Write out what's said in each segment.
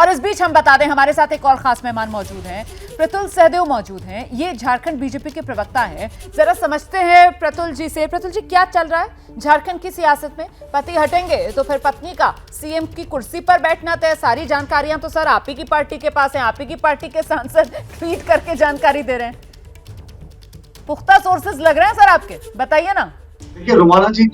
और इस बीच हम बता दें हमारे साथ एक और खास मेहमान मौजूद हैं, प्रतुल सहदेव मौजूद हैं। ये झारखंड बीजेपी के प्रवक्ता हैं। जरा समझते हैं प्रतुल जी से। प्रतुल जी, क्या चल रहा है झारखंड की सियासत में? पति हटेंगे तो फिर पत्नी का सीएम की कुर्सी पर बैठना तय। सारी जानकारियां तो सर आप ही की पार्टी के पास हैं। आप ही की पार्टी के सांसद ट्वीट करके जानकारी दे रहे हैं। पुख्ता सोर्सेज लग रहे हैं सर आपके, बताइए ना। देखिए रुमाना जी,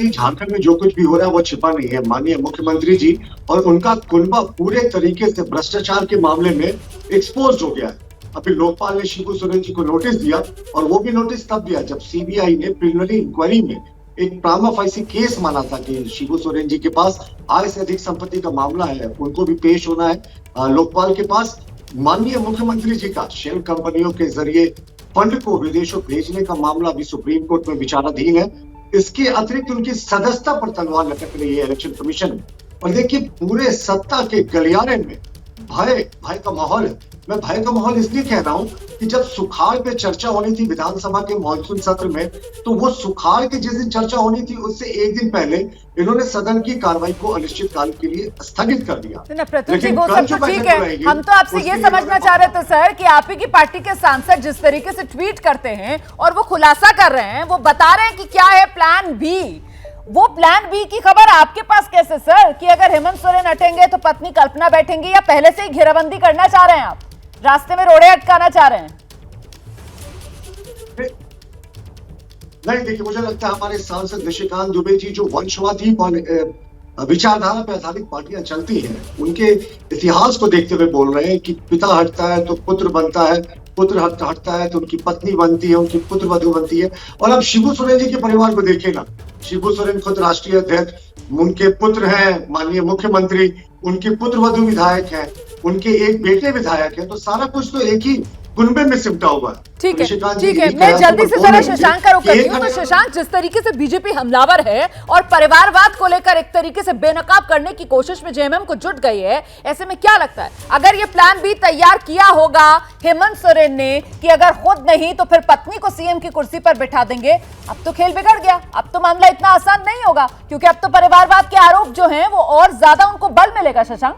झारखंड में जो कुछ भी हो रहा है वो छिपा नहीं है। माननीय मुख्यमंत्री जी और उनका कुनबा पूरे तरीके से भ्रष्टाचार के मामले में एक्सपोज हो गया है। अभी लोकपाल ने शिबू सोरेन जी को नोटिस दिया, और वो भी नोटिस तब दिया जब सीबीआई ने प्रिलिमिनरी इंक्वायरी में एक प्रामा फाइसी केस माना था कि शिबू सोरेन जी के पास आय से अधिक संपत्ति का मामला है, उनको भी पेश होना है लोकपाल के पास। माननीय मुख्यमंत्री जी का शेल कंपनियों के जरिए फंड को विदेशों भेजने का मामला भी सुप्रीम कोर्ट में विचाराधीन है। इसके अतिरिक्त उनकी सदस्यता पर तलवार लटक रही है इलेक्शन कमीशन में। और देखिए पूरे सत्ता के गलियारे में भय का माहौल है। मैं भय का माहौल इसलिए कह रहा हूं कि जब सुखाड़ पे चर्चा होनी थी विधानसभा के मॉनसून सत्र में, तो वो सुखाड़ के जिस दिन चर्चा होनी थी उससे एक दिन पहले इन्होंने सदन की कार्रवाई को अनिश्चित काल के लिए स्थगित कर दिया। लेकिन वो सब तो ठीक है। हम तो आपसे ये समझना चाह रहे थे सर कि आप ही की पार्टी के सांसद जिस तरीके से ट्वीट करते हैं और वो खुलासा कर रहे हैं, वो बता रहे हैं कि क्या है प्लान बी। वो प्लान बी की खबर आपके पास कैसे सर, कि अगर हेमंत सोरेन हटेंगे तो पत्नी कल्पना बैठेंगी, या पहले से ही घेराबंदी करना चाह रहे हैं आप, रास्ते में रोड़े अटकाना चाह रहे हैं? नहीं, देखिए मुझे लगता है हमारे सांसद निशिकांत दुबे जी जो वंशवादी विचारधारा पर आधारित पार्टियां चलती हैं, उनके इतिहास को देखते हुए बोल रहे हैं कि पिता हटता है तो पुत्र बनता है, पुत्र हटता है तो उनकी पत्नी बनती है, उनकी पुत्र वधू बनती है। और अब शिबू सोरेन जी के परिवार को देखिए ना, शिबू सोरेन खुद राष्ट्रीय अध्यक्ष, उनके पुत्र हैं माननीय मुख्यमंत्री, उनके पुत्र वधू विधायक हैं, उनके एक बेटे विधायक हैं, तो सारा कुछ तो एक ही कुनबे में सिमटा हुआ है। ठीक है, ठीक है। मैं जल्दी से जरा शशांक का रुख करती हूं। तो शशांक, जिस तरीके से बीजेपी हमलावर है और परिवारवाद को लेकर एक तरीके से बेनकाब करने की कोशिश में जेएमएम को जुट गई है, ऐसे में क्या लगता है अगर ये प्लान बी तैयार किया होगा हेमंत सोरेन ने कि अगर खुद नहीं तो फिर पत्नी को सीएम की कुर्सी पर बैठा देंगे, अब तो खेल बिगड़ गया। अब तो मामला इतना आसान नहीं होगा, क्योंकि अब तो परिवारवाद के आरोप जो है वो और ज्यादा उनको बल मिलेगा। शशांक,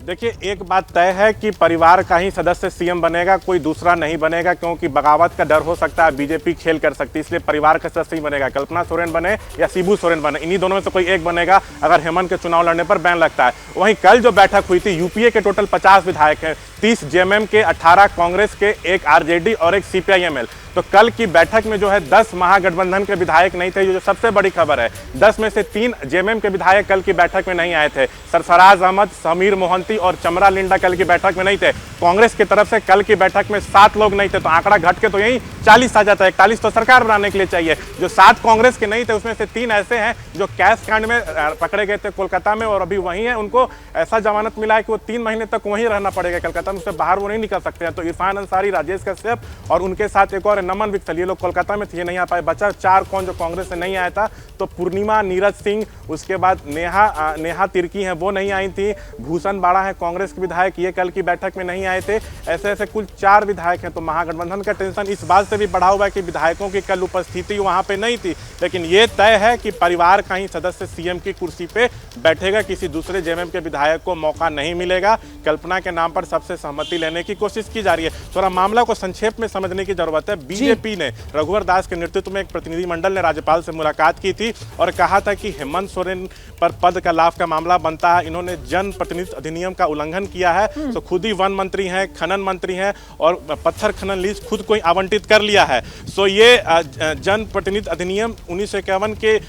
देखिए, एक बात तय है कि परिवार का ही सदस्य सीएम बनेगा, कोई दूसरा नहीं बनेगा, क्योंकि बगावत का डर हो सकता है, बीजेपी खेल कर सकती है, इसलिए परिवार का सदस्य ही बनेगा। कल्पना सोरेन बने या शिबू सोरेन बने, इन्हीं दोनों में से कोई एक बनेगा अगर हेमंत के चुनाव लड़ने पर बैन लगता है। वहीं कल जो बैठक हुई थी, यूपीए के टोटल 50 विधायक हैं, 30 जेएमएम के, 18 कांग्रेस के, 1 आरजेडी और 1 सीपीआईएमएल। तो कल की बैठक में जो है 10 महागठबंधन के विधायक नहीं थे, जो सबसे बड़ी खबर है। 10 में से 3 जेएमएम के विधायक कल की बैठक में नहीं आए थे। सरफराज अहमद, समीर मोहंती और चमरा लिंडा कल की बैठक में नहीं थे। कांग्रेस की तरफ से कल की बैठक में 7 लोग नहीं थे, तो आंकड़ा घट के तो यही 40 आ जाता है। 41 तो सरकार बनाने के लिए चाहिए। जो 7 कांग्रेस के नहीं थे उसमें से 3 ऐसे हैं जो कैश कांड में पकड़े गए थे कोलकाता में, और अभी वहीं है। उनको ऐसा जमानत मिला है कि वो 3 महीने तक वहीं रहना पड़ेगा कोलकाता में, उससे बाहर वो नहीं निकल सकते हैं। तो इरफान अंसारी, राजेश कश्यप और उनके साथ एक और नमन विकसल, ये लोग कोलकाता में थे, नहीं आ पाए। बचा 4 कौन जो कांग्रेस से नहीं आया था, तो पूर्णिमा, नीरज सिंह, उसके बाद नेहा तिर्की हैं, वो नहीं आई थी। भूषण बाड़ा है कांग्रेस के विधायक, ये कल की बैठक में नहीं आए थे। ऐसे कुल 4 विधायक हैं। तो महागठबंधन का टेंशन इस बात से भी बढ़ा हुआ है कि विधायकों की कल उपस्थिति वहां पे नहीं थी, लेकिन ये तय है कि परिवार का ही सदस्य सीएम की कुर्सी पे बैठेगा, किसी दूसरे जेएमएम के विधायक को मौका नहीं मिलेगा। कल्पना के नाम पर सबसे सहमति लेने की कोशिश की जा रही है। थोड़ा मामला को संक्षेप में समझने की जरूरत है। बीजेपी ने रघुवर दास के नेतृत्व में एक प्रतिनिधिमंडल ने राज्यपाल से मुलाकात की थी और कहा था कि हेमंत सोरेन पर पद का लाभ का मामला बनता है, इन्होंने जन प्रतिनिधित्व अधिनियम का उल्लंघन किया है। तो खुद ही वन मंत्री हैं, खनन मंत्री हैं, और पत्थर खनन लीज खुद को ही आवंटित कर लिया है। सो ये जन प्रतिनिधित्व अधिनियम 1951 के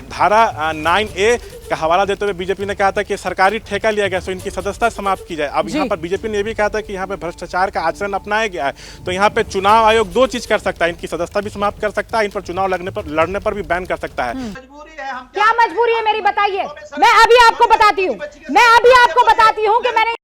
धारा 9A का हवाला देते हुए बीजेपी ने कहा था कि सरकारी ठेका लिया गया, सो इनकी सदस्यता समाप्त की जाए। अब यहाँ पर बीजेपी ने यह भी कहा था कि यहाँ पे भ्रष्टाचार का आचरण अपनाया गया है, तो यहाँ पे चुनाव आयोग 2 चीज कर सकता है, इनकी सदस्यता भी समाप्त कर सकता है, इन पर चुनाव लड़ने पर भी बैन कर सकता है। क्या मजबूरी है मेरी, बताइए। मैं अभी आपको बताती हूँ कि मैंने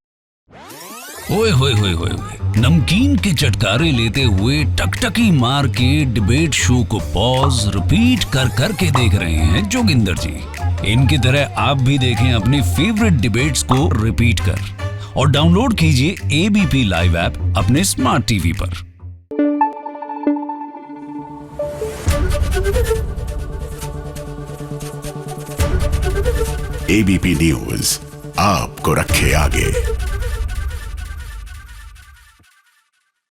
ओए होए होए होए, नमकीन के चटकारे लेते हुए टकटकी मार के डिबेट शो को पॉज रिपीट कर करके देख रहे हैं जोगिंदर जी। इनकी तरह आप भी देखें अपनी फेवरेट डिबेट्स को रिपीट कर, और डाउनलोड कीजिए एबीपी लाइव ऐप अपने स्मार्ट टीवी पर। एबीपी न्यूज आपको रखे आगे।